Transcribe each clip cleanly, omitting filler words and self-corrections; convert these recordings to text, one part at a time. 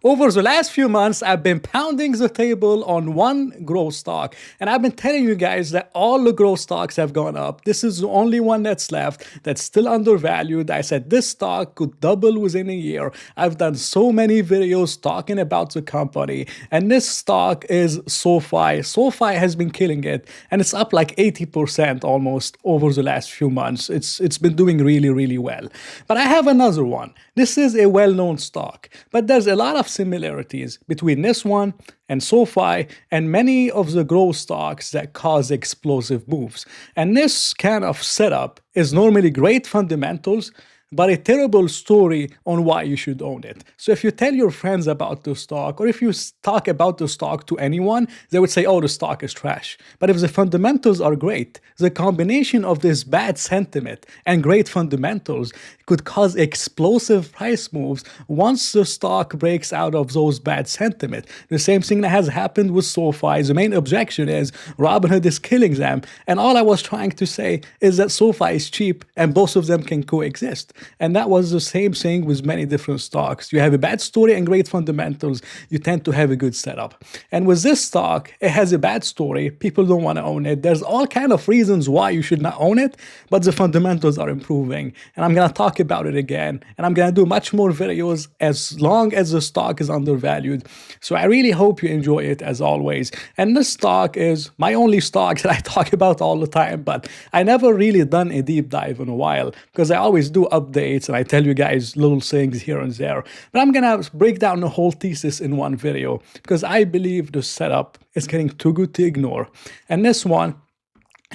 Over the last few months, I've been pounding the table on one growth stock, and I've been telling you guys that all the growth stocks have gone up. This is the only one that's left that's still undervalued. I said this stock could double within a year. I've done so many videos talking about the company, and this stock is SoFi. SoFi has been killing it, and it's up like 80% almost over the last few months. It's been doing really, really well. But I have another one. This is a well-known stock, but there's a lot of similarities between this one and SoFi and many of the growth stocks that cause explosive moves. And this kind of setup is normally great fundamentals, but a terrible story on why you should own it. So if you tell your friends about the stock, or if you talk about the stock to anyone, they would say, oh, the stock is trash. But if the fundamentals are great, the combination of this bad sentiment and great fundamentals could cause explosive price moves once the stock breaks out of those bad sentiment. The same thing that has happened with SoFi. The main objection is Robinhood is killing them. And all I was trying to say is that SoFi is cheap and both of them can coexist. And that was the same thing with many different stocks. You have a bad story and great fundamentals, you tend to have a good setup. And with this stock, it has a bad story. People don't want to own it. There's all kind of reasons why you should not own it, but the fundamentals are improving. And I'm going to talk about it again. And I'm going to do much more videos as long as the stock is undervalued. So I really hope you enjoy it as always. And this stock is my only stock that I talk about all the time, but I never really done a deep dive in a while because I always do updates and I tell you guys little things here and there. But I'm gonna break down the whole thesis in one video because I believe the setup is getting too good to ignore. And this one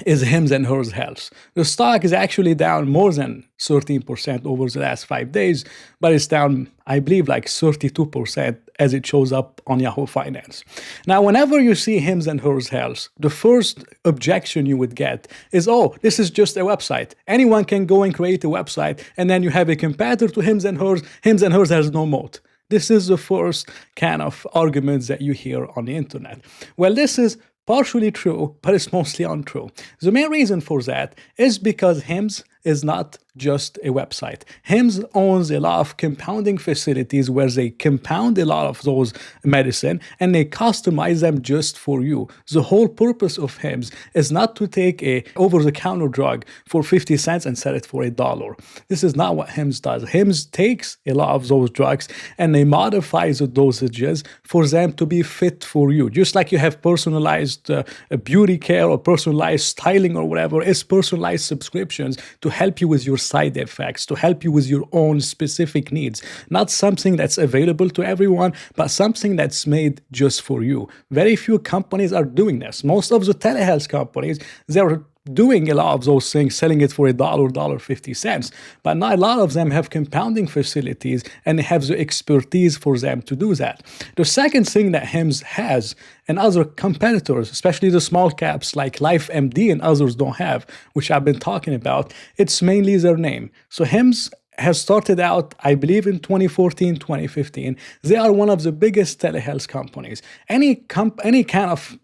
is Hims and Hers Health. The stock is actually down more than 13% over the last 5 days, but it's down, I believe, like 32% as it shows up on Yahoo Finance. Now, whenever you see Hims and Hers Health, the first objection you would get is, oh, this is just a website. Anyone can go and create a website, and then you have a competitor to Hims and Hers. Hims and Hers has no moat. This is the first kind of arguments that you hear on the internet. Well, this is partially true, but it's mostly untrue. The main reason for that is because Hims is not just a website. Hims owns a lot of compounding facilities where they compound a lot of those medicine and they customize them just for you. The whole purpose of Hims is not to take a over-the-counter drug for 50 cents and sell it for $1. This is not what Hims does. Hims takes a lot of those drugs and they modify the dosages for them to be fit for you. Just like you have personalized beauty care or personalized styling or whatever, it's personalized subscriptions to help you with your side effects, to help you with your own specific needs. Not something that's available to everyone, but something that's made just for you. Very few companies are doing this. Most of the telehealth companies, they're doing a lot of those things, selling it for $1.50, but not a lot of them have compounding facilities and they have the expertise for them to do that. The second thing that Hims has and other competitors, especially the small caps like LifeMD and others don't have, which I've been talking about, it's mainly their name. So Hims has started out, I believe, in 2014, 2015. They are one of the biggest telehealth companies. Any kind of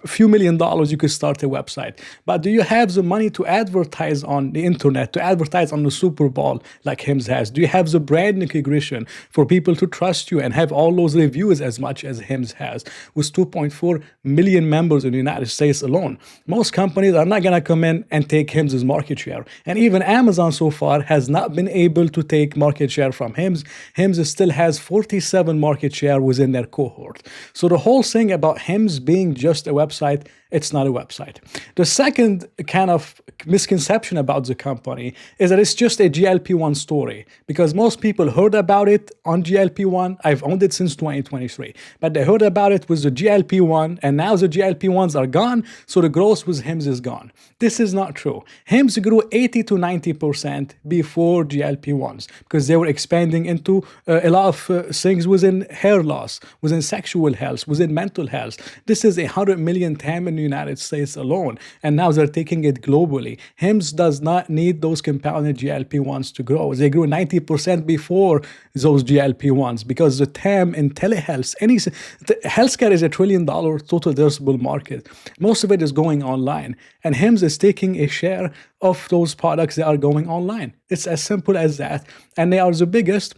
few $1,000,000, you could start a website. But do you have the money to advertise on the internet, to advertise on the Super Bowl like Hims has? Do you have the brand recognition for people to trust you and have all those reviews as much as Hims has? With 2.4 million members in the United States alone, most companies are not going to come in and take Hims' market share. And even Amazon so far has not been able to take market share from Hims. Hims still has 47 market share within their cohort. So the whole thing about Hims being just a website, it's not a website. The second kind of misconception about the company is that it's just a GLP-1 story, because most people heard about it on GLP-1. I've owned it since 2023, but they heard about it with the GLP-1 and now the GLP-1s are gone, so the growth with Hims is gone. This is not true. Hims grew 80 to 90% before GLP-1s because they were expanding into a lot of things within hair loss, within sexual health, within mental health. This is 100 million TAM in the United States alone, and now they're taking it globally. Hims does not need those compounded GLP-1s to grow. They grew 90% before those GLP-1s because the TAM in telehealth, healthcare is $1 trillion total addressable market. Most of it is going online, and Hims is taking a share of those products that are going online. It's as simple as that, and they are the biggest.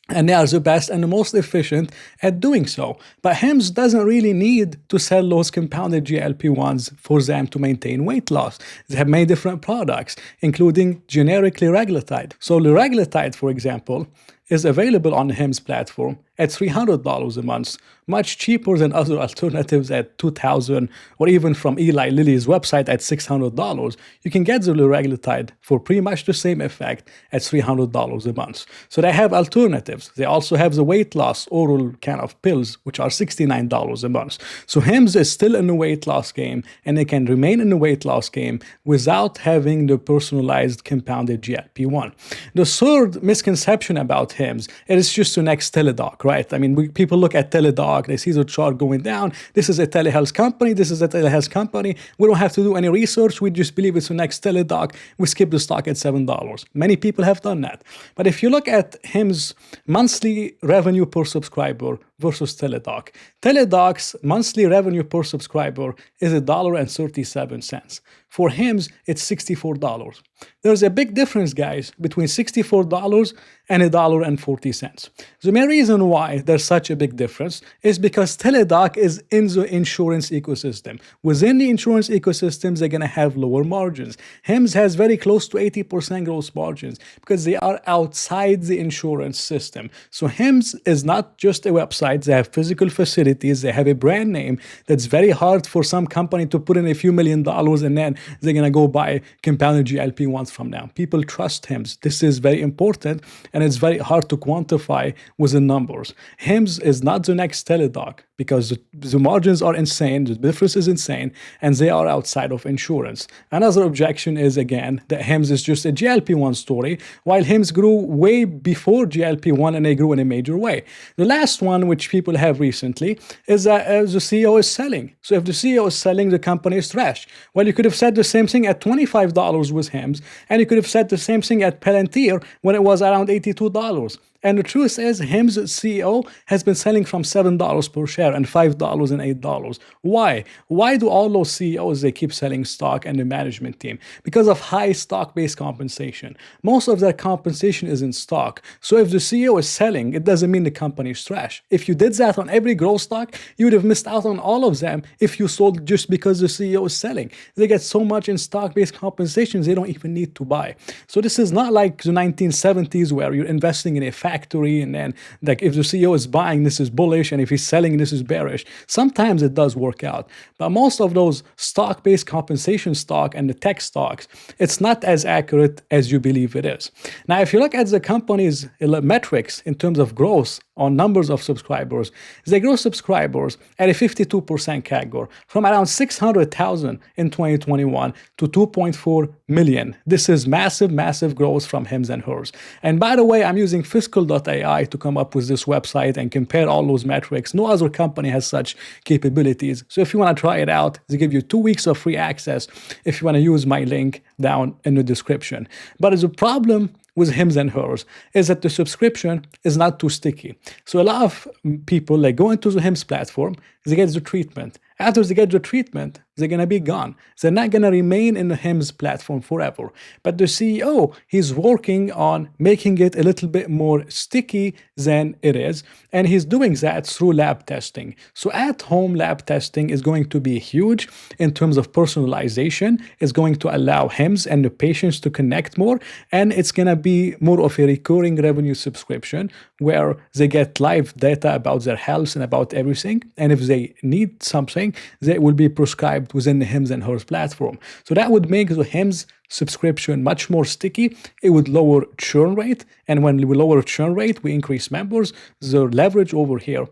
and they are the best and the most efficient at doing so. But Hims doesn't really need to sell those compounded GLP-1s for them to maintain weight loss. They have many different products, including generic liraglutide. So liraglutide, for example, is available on the Hims platform at $300 a month, much cheaper than other alternatives at $2,000, or even from Eli Lilly's website at $600. You can get the liraglutide for pretty much the same effect at $300 a month. So they have alternatives. They also have the weight loss oral kind of pills, which are $69 a month. So Hims is still in the weight loss game, and they can remain in the weight loss game without having the personalized compounded GLP-1. The third misconception about Hims, it is just the next Teladoc, right? I mean, people look at Teladoc, they see the chart going down. This is a telehealth company. This is a telehealth company. We don't have to do any research. We just believe it's the next Teladoc. We skip the stock at $7. Many people have done that. But if you look at Hims' monthly revenue per subscriber versus Teladoc, Teladoc's monthly revenue per subscriber is $1.37. For Hims, it's $64. There's a big difference, guys, between $64 and $1.40. The main reason why there's such a big difference is because Teladoc is in the insurance ecosystem. Within the insurance ecosystems, they're going to have lower margins. Hims has very close to 80% gross margins because they are outside the insurance system. So Hims is not just a website. They have physical facilities. They have a brand name that's very hard for some company to put in a few $1 million and then they're going to go buy compounded GLP-1s from them. People trust Hims. This is very important, and it's very hard to quantify within numbers. Hims is not the next Teladoc because the margins are insane, the difference is insane, and they are outside of insurance. Another objection is, again, that Hims is just a GLP-1 story, while Hims grew way before GLP-1 and they grew in a major way. The last one, which people have recently, is that the CEO is selling. So if the CEO is selling, the company is trash. Well, you could have said the same thing at $25 with Hims, and you could have said the same thing at Palantir when it was around $82. And the truth is, Hims' CEO has been selling from $7 per share and $5 and $8. Why? Why do all those CEOs, they keep selling stock and the management team? Because of high stock-based compensation. Most of their compensation is in stock. So if the CEO is selling, it doesn't mean the company is trash. If you did that on every growth stock, you would have missed out on all of them if you sold just because the CEO is selling. They get so much in stock-based compensation, they don't even need to buy. So this is not like the 1970s where you're investing in a factory and then like if the CEO is buying, this is bullish, and if he's selling, this is bearish. Sometimes it does work out, but most of those stock-based compensation stock and the tech stocks, it's not as accurate as you believe it is. Now, if you look at the company's metrics in terms of growth on numbers of subscribers, they grow subscribers at a 52% CAGR from around 600,000 in 2021 to 2.4 million. This is massive, massive growth from Hims and Hers. And by the way, I'm using Fiscal.ai to come up with this website and compare all those metrics. No other company has such capabilities. So if you want to try it out, they give you 2 weeks of free access if you want to use my link down in the description. But the problem with Hims and Hers is that the subscription is not too sticky. So a lot of people, they go into the Hims platform, they get the treatment. After they get the treatment, they're going to be gone. They're not going to remain in the Hims platform forever. But the CEO, he's working on making it a little bit more sticky than it is. And he's doing that through lab testing. So at-home lab testing is going to be huge in terms of personalization. It's going to allow Hims and the patients to connect more. And it's going to be more of a recurring revenue subscription where they get live data about their health and about everything. And if they need something, they will be prescribed within the Hims and Hers platform. So that would make the Hims subscription much more sticky. It would lower churn rate. And when we lower churn rate, we increase members. The leverage over here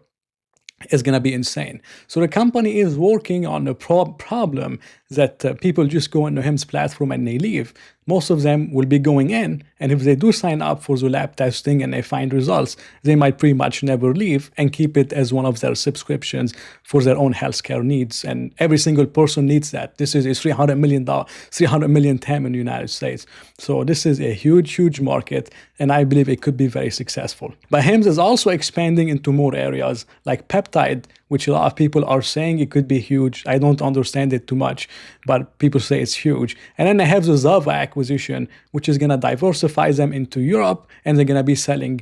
is going to be insane. So the company is working on a problem that people just go on the Hims platform and they leave. Most of them will be going in, and if they do sign up for the lab testing and they find results, they might pretty much never leave and keep it as one of their subscriptions for their own healthcare needs. And every single person needs that. This is a $300 million TAM in the United States. So this is a huge, huge market, and I believe it could be very successful. But Hims is also expanding into more areas like peptide, which a lot of people are saying it could be huge. I don't understand it too much, but people say it's huge. And then they have the Zava acquisition, which is going to diversify them into Europe, and they're going to be selling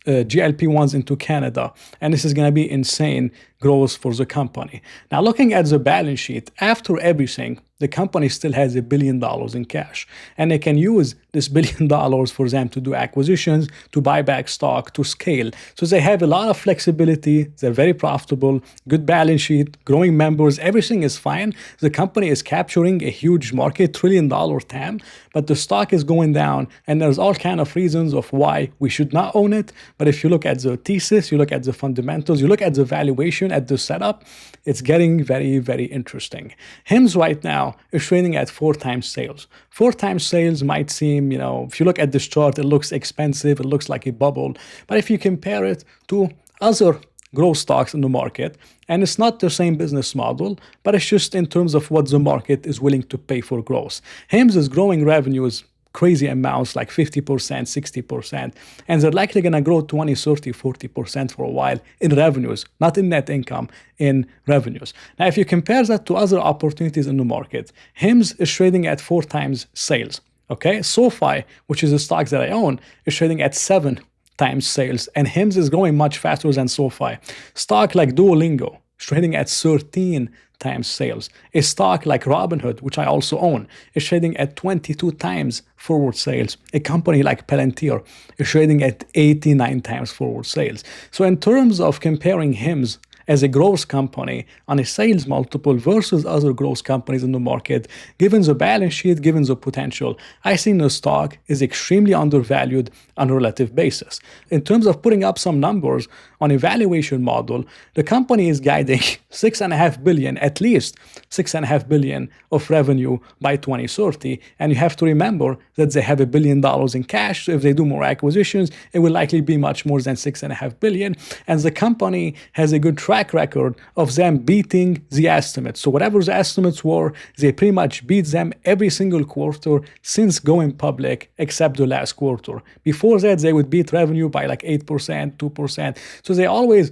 GLP-1s into Canada, and this is going to be insane growth for the company. Now, looking at the balance sheet, after everything, the company still has $1 billion in cash, and they can use this $1 billion for them to do acquisitions, to buy back stock, to scale. So they have a lot of flexibility. They're very profitable, good balance sheet, growing members, everything is fine. The company is capturing a huge market, $1 trillion TAM, but the stock is going down, and there's all kind of reasons of why we should not own it. But if you look at the thesis, you look at the fundamentals, you look at the valuation, at the setup, it's getting very, very interesting. Hims right now is trading at 4 times sales. 4 times sales might seem, if you look at this chart, it looks expensive, it looks like a bubble. But if you compare it to other growth stocks in the market, and it's not the same business model, but it's just in terms of what the market is willing to pay for growth. Hims is growing revenues crazy amounts, like 50%, 60%, and they're likely going to grow 20, 30, 40% for a while in revenues, not in net income, in revenues. Now, if you compare that to other opportunities in the market, Hims is trading at 4 times sales. Okay, SoFi, which is a stock that I own, is trading at 7 times sales, and Hims is growing much faster than SoFi. Stock like Duolingo is trading at 13 times sales. A stock like Robinhood, which I also own, is trading at 22 times forward sales. A company like Palantir is trading at 89 times forward sales. So in terms of comparing Hims as a growth company on a sales multiple versus other growth companies in the market, given the balance sheet, given the potential, I think the stock is extremely undervalued on a relative basis. In terms of putting up some numbers on a valuation model, the company is guiding $6.5 billion, at least $6.5 billion of revenue by 2030. And you have to remember that they have $1 billion in cash. So if they do more acquisitions, it will likely be much more than $6.5 billion. And the company has a good track record of them beating the estimates. So whatever the estimates were, they pretty much beat them every single quarter since going public, except the last quarter. Before that, they would beat revenue by like 8%, 2%. So they always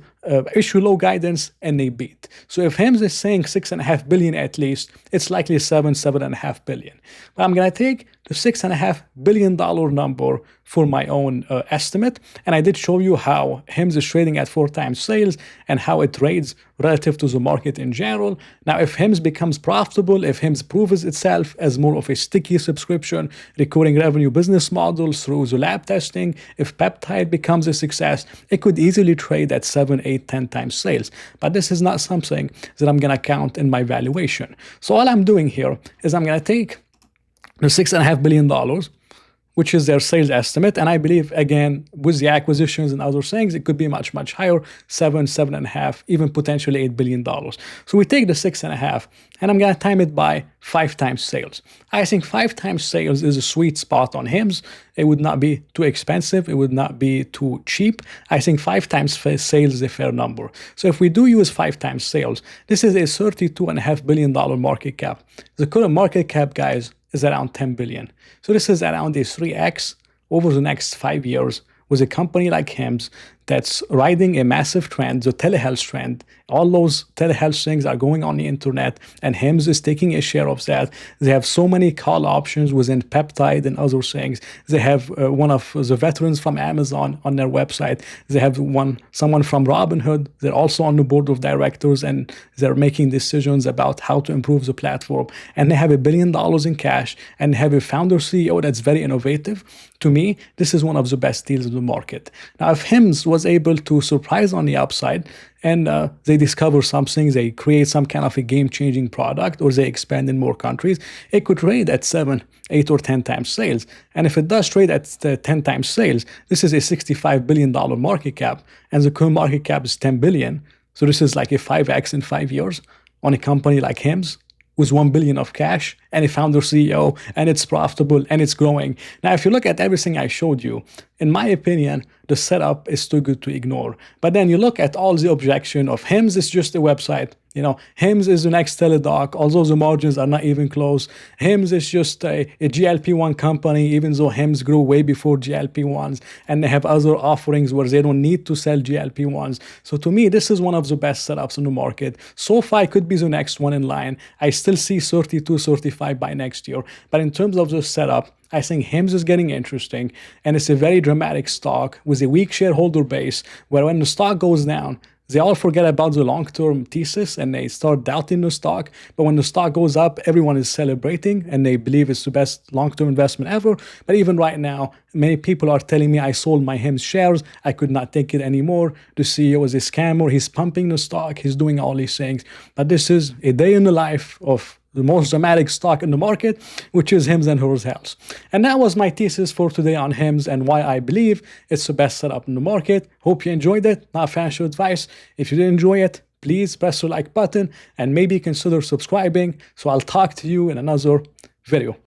issue low guidance and they beat. So if Hims is saying $6.5 billion at least, it's likely $7.5 billion. But I'm going to take the $6.5 billion number for my own estimate. And I did show you how Hims is trading at 4 times sales and how it trades relative to the market in general. Now, if Hims becomes profitable, if Hims proves itself as more of a sticky subscription, recurring revenue business model through the lab testing, if peptide becomes a success, it could easily trade at 7, 8, 10 times sales. But this is not something that I'm going to count in my valuation. So all I'm doing here is I'm going to take the $6.5 billion, which is their sales estimate. And I believe, again, with the acquisitions and other things, it could be much, much higher, 7.5, even potentially $8 billion. So we take the 6.5, and I'm going to time it by 5 times sales. I think 5 times sales is a sweet spot on Hims. It would not be too expensive. It would not be too cheap. I think 5 times sales is a fair number. So if we do use 5 times sales, this is a $32.5 billion market cap. The current market cap, guys, is around 10 billion. So this is around a 3x over the next 5 years with a company like Hims that's riding a massive trend, the telehealth trend. All those telehealth things are going on the internet, and Hims is taking a share of that. They have so many call options within peptide and other things. They have one of the veterans from Amazon on their website. They have someone from Robinhood. They're also on the board of directors, and they're making decisions about how to improve the platform. And they have $1 billion in cash, and have a founder CEO that's very innovative. To me, this is one of the best deals in the market. Now, if Hims was able to surprise on the upside, and they discover something, they create some kind of a game-changing product, or they expand in more countries, it could trade at 7, 8, or 10 times sales. And if it does trade at 10 times sales, this is a $65 billion market cap, and the current market cap is 10 billion. So this is like a 5x in 5 years on a company like Hims with $1 billion of cash and a founder CEO, and it's profitable and it's growing. Now, if you look at everything I showed you, in my opinion, the setup is too good to ignore. But then you look at all the objection of Hims is just a website. Hims is the next Teladoc, although the margins are not even close. Hims is just a GLP-1 company, even though Hims grew way before GLP-1s, and they have other offerings where they don't need to sell GLP-1s. So to me, this is one of the best setups in the market. SoFi could be the next one in line. I still see 32, 35 by next year. But in terms of the setup, I think HIMS is getting interesting, and it's a very dramatic stock with a weak shareholder base where when the stock goes down, they all forget about the long-term thesis and they start doubting the stock. But when the stock goes up, everyone is celebrating and they believe it's the best long-term investment ever. But even right now, many people are telling me I sold my HIMS shares. I could not take it anymore. The CEO is a scammer. He's pumping the stock. He's doing all these things. But this is a day in the life of the most dramatic stock in the market, which is Hims and Hers Health. And that was my thesis for today on Hims and why I believe it's the best setup in the market. Hope you enjoyed it. Not financial advice. If you did enjoy it, please press the like button and maybe consider subscribing. So I'll talk to you in another video.